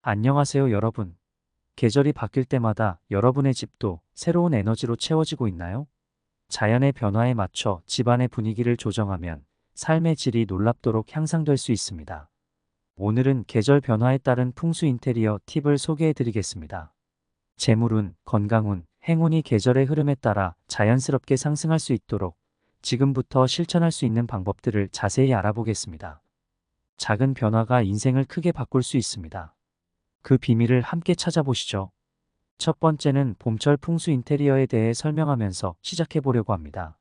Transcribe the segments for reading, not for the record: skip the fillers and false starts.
안녕하세요, 여러분. 계절이 바뀔 때마다 여러분의 집도 새로운 에너지로 채워지고 있나요? 자연의 변화에 맞춰 집안의 분위기를 조정하면 삶의 질이 놀랍도록 향상될 수 있습니다. 오늘은 계절 변화에 따른 풍수 인테리어 팁을 소개해 드리겠습니다. 재물운, 건강운, 행운이 계절의 흐름에 따라 자연스럽게 상승할 수 있도록 지금부터 실천할 수 있는 방법들을 자세히 알아보겠습니다. 작은 변화가 인생을 크게 바꿀 수 있습니다. 그 비밀을 함께 찾아보시죠. 첫 번째는 봄철 풍수 인테리어에 대해 설명하면서 시작해 보려고 합니다.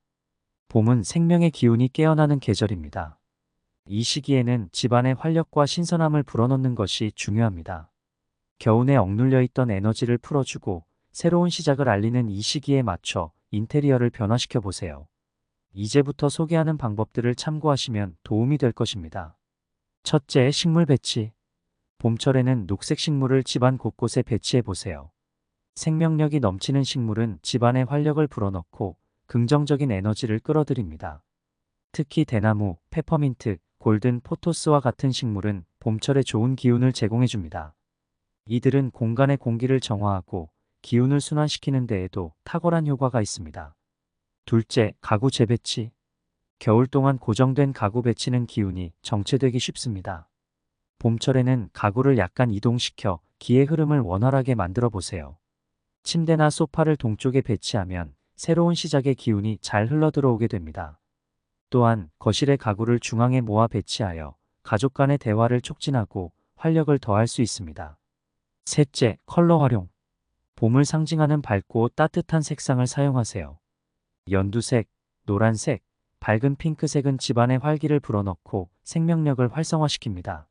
봄은 생명의 기운이 깨어나는 계절입니다. 이 시기에는 집안의 활력과 신선함을 불어넣는 것이 중요합니다. 겨우내 억눌려 있던 에너지를 풀어주고 새로운 시작을 알리는 이 시기에 맞춰 인테리어를 변화시켜 보세요. 이제부터 소개하는 방법들을 참고하시면 도움이 될 것입니다. 첫째, 식물 배치. 봄철에는 녹색 식물을 집안 곳곳에 배치해 보세요. 생명력이 넘치는 식물은 집안에 활력을 불어넣고 긍정적인 에너지를 끌어들입니다. 특히 대나무, 페퍼민트, 골든 포토스와 같은 식물은 봄철에 좋은 기운을 제공해 줍니다. 이들은 공간의 공기를 정화하고 기운을 순환시키는 데에도 탁월한 효과가 있습니다. 둘째, 가구 재배치. 겨울 동안 고정된 가구 배치는 기운이 정체되기 쉽습니다. 봄철에는 가구를 약간 이동시켜 기의 흐름을 원활하게 만들어 보세요. 침대나 소파를 동쪽에 배치하면 새로운 시작의 기운이 잘 흘러들어오게 됩니다. 또한 거실의 가구를 중앙에 모아 배치하여 가족 간의 대화를 촉진하고 활력을 더할 수 있습니다. 셋째, 컬러 활용. 봄을 상징하는 밝고 따뜻한 색상을 사용하세요. 연두색, 노란색, 밝은 핑크색은 집안의 활기를 불어넣고 생명력을 활성화시킵니다.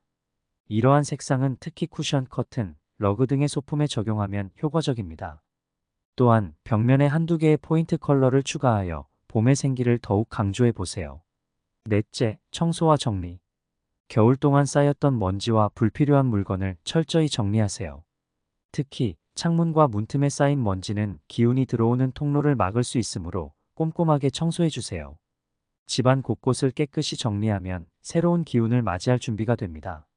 이러한 색상은 특히 쿠션, 커튼, 러그 등의 소품에 적용하면 효과적입니다. 또한 벽면에 한두 개의 포인트 컬러를 추가하여 봄의 생기를 더욱 강조해 보세요. 넷째, 청소와 정리. 겨울 동안 쌓였던 먼지와 불필요한 물건을 철저히 정리하세요. 특히 창문과 문틈에 쌓인 먼지는 기운이 들어오는 통로를 막을 수 있으므로 꼼꼼하게 청소해 주세요. 집안 곳곳을 깨끗이 정리하면 새로운 기운을 맞이할 준비가 됩니다.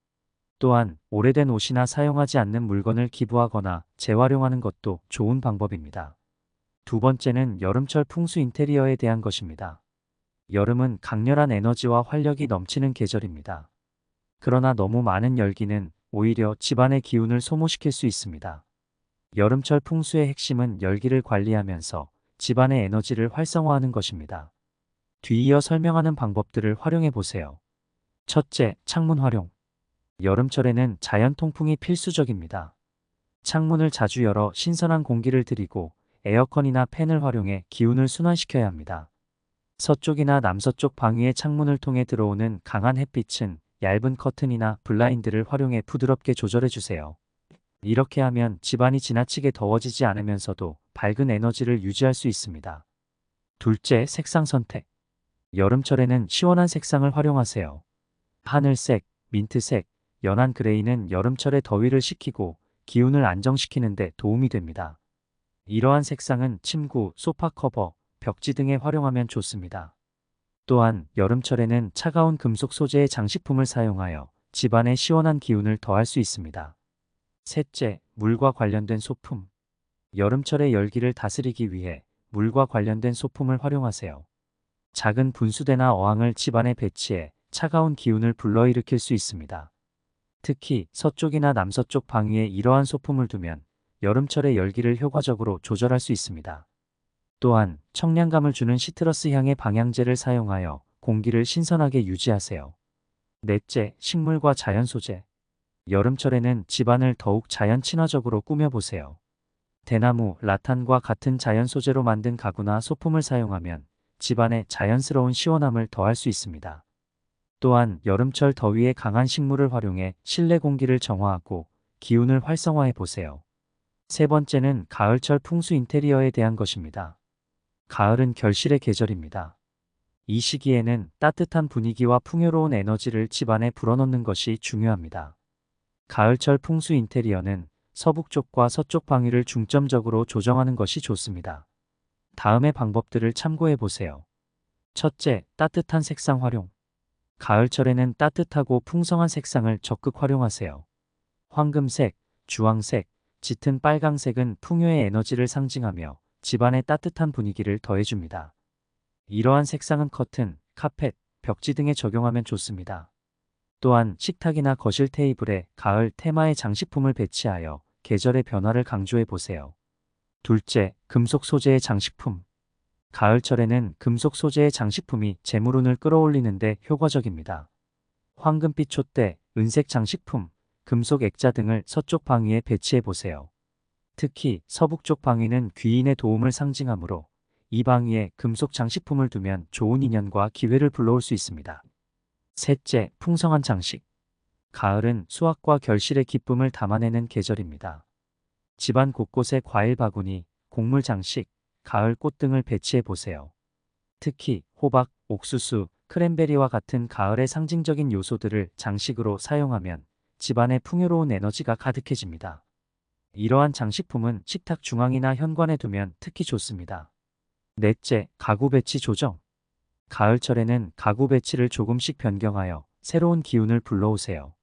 또한 오래된 옷이나 사용하지 않는 물건을 기부하거나 재활용하는 것도 좋은 방법입니다. 두 번째는 여름철 풍수 인테리어에 대한 것입니다. 여름은 강렬한 에너지와 활력이 넘치는 계절입니다. 그러나 너무 많은 열기는 오히려 집안의 기운을 소모시킬 수 있습니다. 여름철 풍수의 핵심은 열기를 관리하면서 집안의 에너지를 활성화하는 것입니다. 뒤이어 설명하는 방법들을 활용해 보세요. 첫째, 창문 활용. 여름철에는 자연 통풍이 필수적입니다. 창문을 자주 열어 신선한 공기를 들이고 에어컨이나 팬을 활용해 기운을 순환시켜야 합니다. 서쪽이나 남서쪽 방위의 창문을 통해 들어오는 강한 햇빛은 얇은 커튼이나 블라인드를 활용해 부드럽게 조절해 주세요. 이렇게 하면 집안이 지나치게 더워지지 않으면서도 밝은 에너지를 유지할 수 있습니다. 둘째, 색상 선택. 여름철에는 시원한 색상을 활용하세요. 하늘색, 민트색, 연한 그레이는 여름철의 더위를 식히고 기운을 안정시키는 데 도움이 됩니다. 이러한 색상은 침구, 소파 커버, 벽지 등에 활용하면 좋습니다. 또한 여름철에는 차가운 금속 소재의 장식품을 사용하여 집안에 시원한 기운을 더할 수 있습니다. 셋째, 물과 관련된 소품. 여름철의 열기를 다스리기 위해 물과 관련된 소품을 활용하세요. 작은 분수대나 어항을 집안에 배치해 차가운 기운을 불러일으킬 수 있습니다. 특히 서쪽이나 남서쪽 방위에 이러한 소품을 두면 여름철의 열기를 효과적으로 조절할 수 있습니다. 또한 청량감을 주는 시트러스 향의 방향제를 사용하여 공기를 신선하게 유지하세요. 넷째, 식물과 자연 소재. 여름철에는 집안을 더욱 자연 친화적으로 꾸며보세요. 대나무, 라탄과 같은 자연 소재로 만든 가구나 소품을 사용하면 집안에 자연스러운 시원함을 더할 수 있습니다. 또한 여름철 더위에 강한 식물을 활용해 실내 공기를 정화하고 기운을 활성화해 보세요. 세 번째는 가을철 풍수 인테리어에 대한 것입니다. 가을은 결실의 계절입니다. 이 시기에는 따뜻한 분위기와 풍요로운 에너지를 집안에 불어넣는 것이 중요합니다. 가을철 풍수 인테리어는 서북쪽과 서쪽 방위를 중점적으로 조정하는 것이 좋습니다. 다음의 방법들을 참고해 보세요. 첫째, 따뜻한 색상 활용. 가을철에는 따뜻하고 풍성한 색상을 적극 활용하세요. 황금색, 주황색, 짙은 빨강색은 풍요의 에너지를 상징하며 집안의 따뜻한 분위기를 더해줍니다. 이러한 색상은 커튼, 카펫, 벽지 등에 적용하면 좋습니다. 또한 식탁이나 거실 테이블에 가을 테마의 장식품을 배치하여 계절의 변화를 강조해 보세요. 둘째, 금속 소재의 장식품. 가을철에는 금속 소재의 장식품이 재물운을 끌어올리는데 효과적입니다. 황금빛 촛대, 은색 장식품, 금속 액자 등을 서쪽 방위에 배치해 보세요. 특히 서북쪽 방위는 귀인의 도움을 상징하므로 이 방위에 금속 장식품을 두면 좋은 인연과 기회를 불러올 수 있습니다. 셋째, 풍성한 장식. 가을은 수확과 결실의 기쁨을 담아내는 계절입니다. 집안 곳곳에 과일 바구니, 곡물 장식, 가을 꽃 등을 배치해 보세요. 특히 호박, 옥수수, 크랜베리와 같은 가을의 상징적인 요소들을 장식으로 사용하면 집안에 풍요로운 에너지가 가득해집니다. 이러한 장식품은 식탁 중앙이나 현관에 두면 특히 좋습니다. 넷째, 가구 배치 조정. 가을철에는 가구 배치를 조금씩 변경하여 새로운 기운을 불러오세요.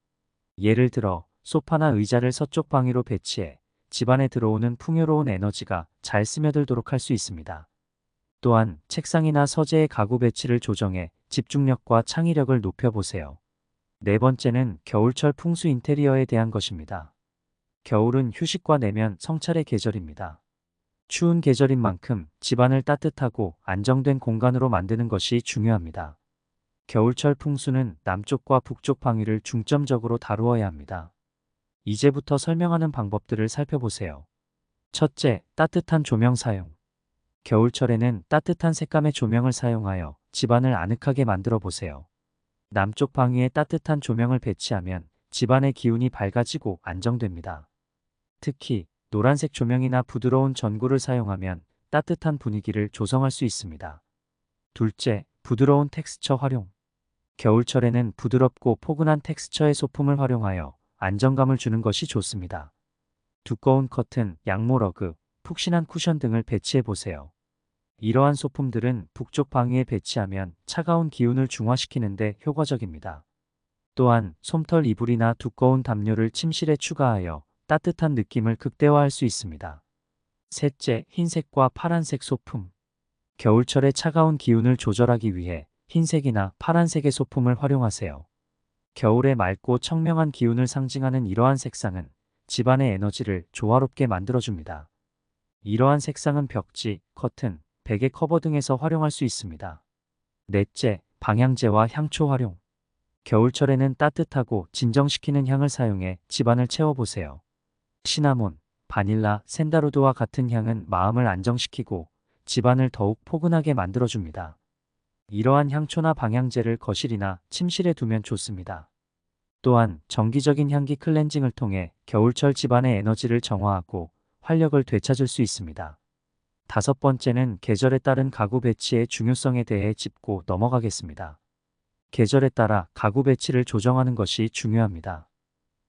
예를 들어 소파나 의자를 서쪽 방위로 배치해 집안에 들어오는 풍요로운 에너지가 잘 스며들도록 할 수 있습니다. 또한 책상이나 서재의 가구 배치를 조정해 집중력과 창의력을 높여보세요. 네 번째는 겨울철 풍수 인테리어에 대한 것입니다. 겨울은 휴식과 내면 성찰의 계절입니다. 추운 계절인 만큼 집안을 따뜻하고 안정된 공간으로 만드는 것이 중요합니다. 겨울철 풍수는 남쪽과 북쪽 방위를 중점적으로 다루어야 합니다. 이제부터 설명하는 방법들을 살펴보세요. 첫째, 따뜻한 조명 사용. 겨울철에는 따뜻한 색감의 조명을 사용하여 집안을 아늑하게 만들어 보세요. 남쪽 방위에 따뜻한 조명을 배치하면 집안의 기운이 밝아지고 안정됩니다. 특히 노란색 조명이나 부드러운 전구를 사용하면 따뜻한 분위기를 조성할 수 있습니다. 둘째, 부드러운 텍스처 활용. 겨울철에는 부드럽고 포근한 텍스처의 소품을 활용하여 안정감을 주는 것이 좋습니다. 두꺼운 커튼, 양모러그, 푹신한 쿠션 등을 배치해 보세요. 이러한 소품들은 북쪽 방위에 배치하면 차가운 기운을 중화시키는 데 효과적입니다. 또한 솜털 이불이나 두꺼운 담요를 침실에 추가하여 따뜻한 느낌을 극대화할 수 있습니다. 셋째, 흰색과 파란색 소품. 겨울철의 차가운 기운을 조절하기 위해 흰색이나 파란색의 소품을 활용하세요. 겨울의 맑고 청명한 기운을 상징하는 이러한 색상은 집안의 에너지를 조화롭게 만들어줍니다. 이러한 색상은 벽지, 커튼, 베개 커버 등에서 활용할 수 있습니다. 넷째, 방향제와 향초 활용. 겨울철에는 따뜻하고 진정시키는 향을 사용해 집안을 채워보세요. 시나몬, 바닐라, 샌다루드와 같은 향은 마음을 안정시키고 집안을 더욱 포근하게 만들어줍니다. 이러한 향초나 방향제를 거실이나 침실에 두면 좋습니다. 또한 정기적인 향기 클렌징을 통해 겨울철 집안의 에너지를 정화하고 활력을 되찾을 수 있습니다. 다섯 번째는 계절에 따른 가구 배치의 중요성에 대해 짚고 넘어가겠습니다. 계절에 따라 가구 배치를 조정하는 것이 중요합니다.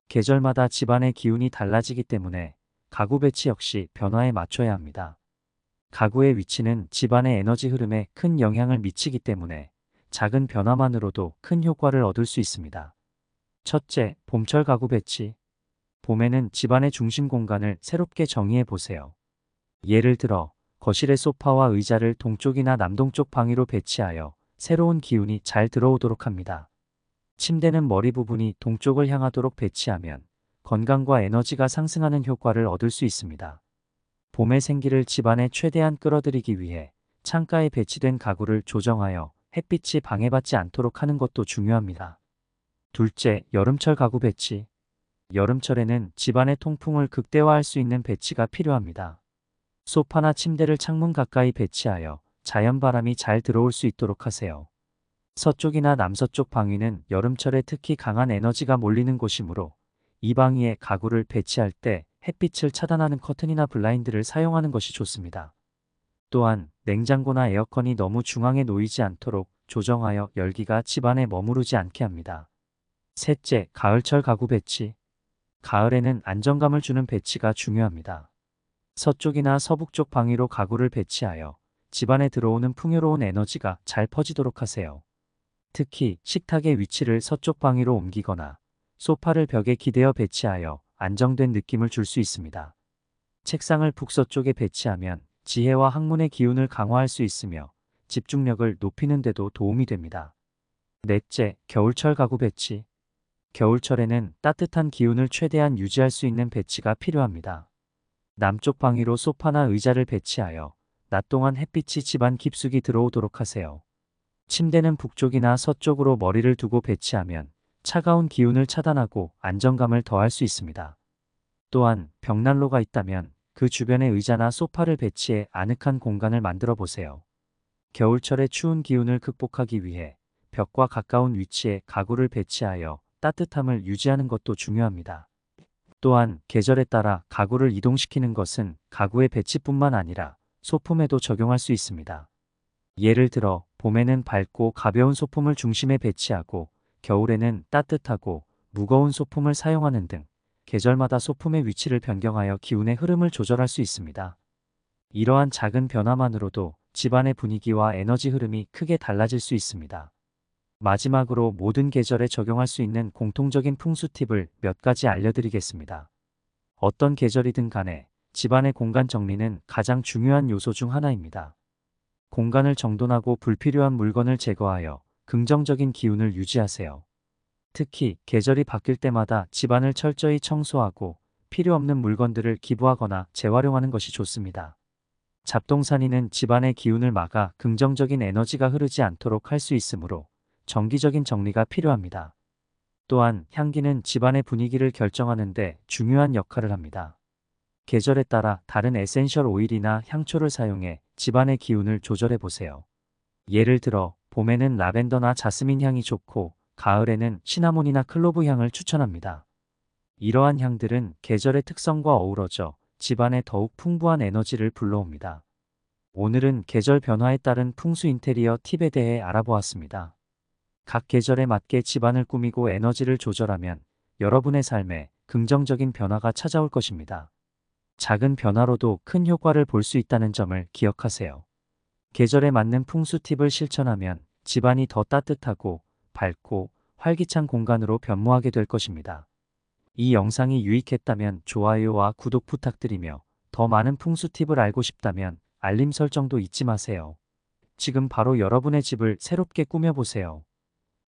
계절마다 집안의 기운이 달라지기 때문에 가구 배치 역시 변화에 맞춰야 합니다. 가구의 위치는 집안의 에너지 흐름에 큰 영향을 미치기 때문에 작은 변화만으로도 큰 효과를 얻을 수 있습니다. 첫째, 봄철 가구 배치. 봄에는 집안의 중심 공간을 새롭게 정의해 보세요. 예를 들어 거실의 소파와 의자를 동쪽이나 남동쪽 방위로 배치하여 새로운 기운이 잘 들어오도록 합니다. 침대는 머리 부분이 동쪽을 향하도록 배치하면 건강과 에너지가 상승하는 효과를 얻을 수 있습니다. 봄의 생기를 집안에 최대한 끌어들이기 위해 창가에 배치된 가구를 조정하여 햇빛이 방해받지 않도록 하는 것도 중요합니다. 둘째, 여름철 가구 배치. 여름철에는 집안의 통풍을 극대화할 수 있는 배치가 필요합니다. 소파나 침대를 창문 가까이 배치하여 자연바람이 잘 들어올 수 있도록 하세요. 서쪽이나 남서쪽 방위는 여름철에 특히 강한 에너지가 몰리는 곳이므로 이 방위에 가구를 배치할 때 햇빛을 차단하는 커튼이나 블라인드를 사용하는 것이 좋습니다. 또한 냉장고나 에어컨이 너무 중앙에 놓이지 않도록 조정하여 열기가 집안에 머무르지 않게 합니다. 셋째, 가을철 가구 배치. 가을에는 안정감을 주는 배치가 중요합니다. 서쪽이나 서북쪽 방위로 가구를 배치하여 집안에 들어오는 풍요로운 에너지가 잘 퍼지도록 하세요. 특히 식탁의 위치를 서쪽 방위로 옮기거나 소파를 벽에 기대어 배치하여 안정된 느낌을 줄 수 있습니다. 책상을 북서쪽에 배치하면 지혜와 학문의 기운을 강화할 수 있으며 집중력을 높이는 데도 도움이 됩니다. 넷째, 겨울철 가구 배치. 겨울철에는 따뜻한 기운을 최대한 유지할 수 있는 배치가 필요합니다. 남쪽 방위로 소파나 의자를 배치하여 낮 동안 햇빛이 집안 깊숙이 들어오도록 하세요. 침대는 북쪽이나 서쪽으로 머리를 두고 배치하면 차가운 기운을 차단하고 안정감을 더할 수 있습니다. 또한 벽난로가 있다면 그 주변에 의자나 소파를 배치해 아늑한 공간을 만들어 보세요. 겨울철의 추운 기운을 극복하기 위해 벽과 가까운 위치에 가구를 배치하여 따뜻함을 유지하는 것도 중요합니다. 또한 계절에 따라 가구를 이동시키는 것은 가구의 배치뿐만 아니라 소품에도 적용할 수 있습니다. 예를 들어 봄에는 밝고 가벼운 소품을 중심에 배치하고 겨울에는 따뜻하고 무거운 소품을 사용하는 등 계절마다 소품의 위치를 변경하여 기운의 흐름을 조절할 수 있습니다. 이러한 작은 변화만으로도 집안의 분위기와 에너지 흐름이 크게 달라질 수 있습니다. 마지막으로 모든 계절에 적용할 수 있는 공통적인 풍수 팁을 몇 가지 알려드리겠습니다. 어떤 계절이든 간에 집안의 공간 정리는 가장 중요한 요소 중 하나입니다. 공간을 정돈하고 불필요한 물건을 제거하여 긍정적인 기운을 유지하세요. 특히 계절이 바뀔 때마다 집안을 철저히 청소하고 필요 없는 물건들을 기부하거나 재활용하는 것이 좋습니다. 잡동사니는 집안의 기운을 막아 긍정적인 에너지가 흐르지 않도록 할 수 있으므로 정기적인 정리가 필요합니다. 또한 향기는 집안의 분위기를 결정하는 데 중요한 역할을 합니다. 계절에 따라 다른 에센셜 오일이나 향초를 사용해 집안의 기운을 조절해 보세요. 예를 들어 봄에는 라벤더나 자스민 향이 좋고 가을에는 시나몬이나 클로브 향을 추천합니다. 이러한 향들은 계절의 특성과 어우러져 집안에 더욱 풍부한 에너지를 불러옵니다. 오늘은 계절 변화에 따른 풍수 인테리어 팁에 대해 알아보았습니다. 각 계절에 맞게 집안을 꾸미고 에너지를 조절하면 여러분의 삶에 긍정적인 변화가 찾아올 것입니다. 작은 변화로도 큰 효과를 볼 수 있다는 점을 기억하세요. 계절에 맞는 풍수 팁을 실천하면 집안이 더 따뜻하고 밝고 활기찬 공간으로 변모하게 될 것입니다. 이 영상이 유익했다면 좋아요와 구독 부탁드리며 더 많은 풍수 팁을 알고 싶다면 알림 설정도 잊지 마세요. 지금 바로 여러분의 집을 새롭게 꾸며보세요.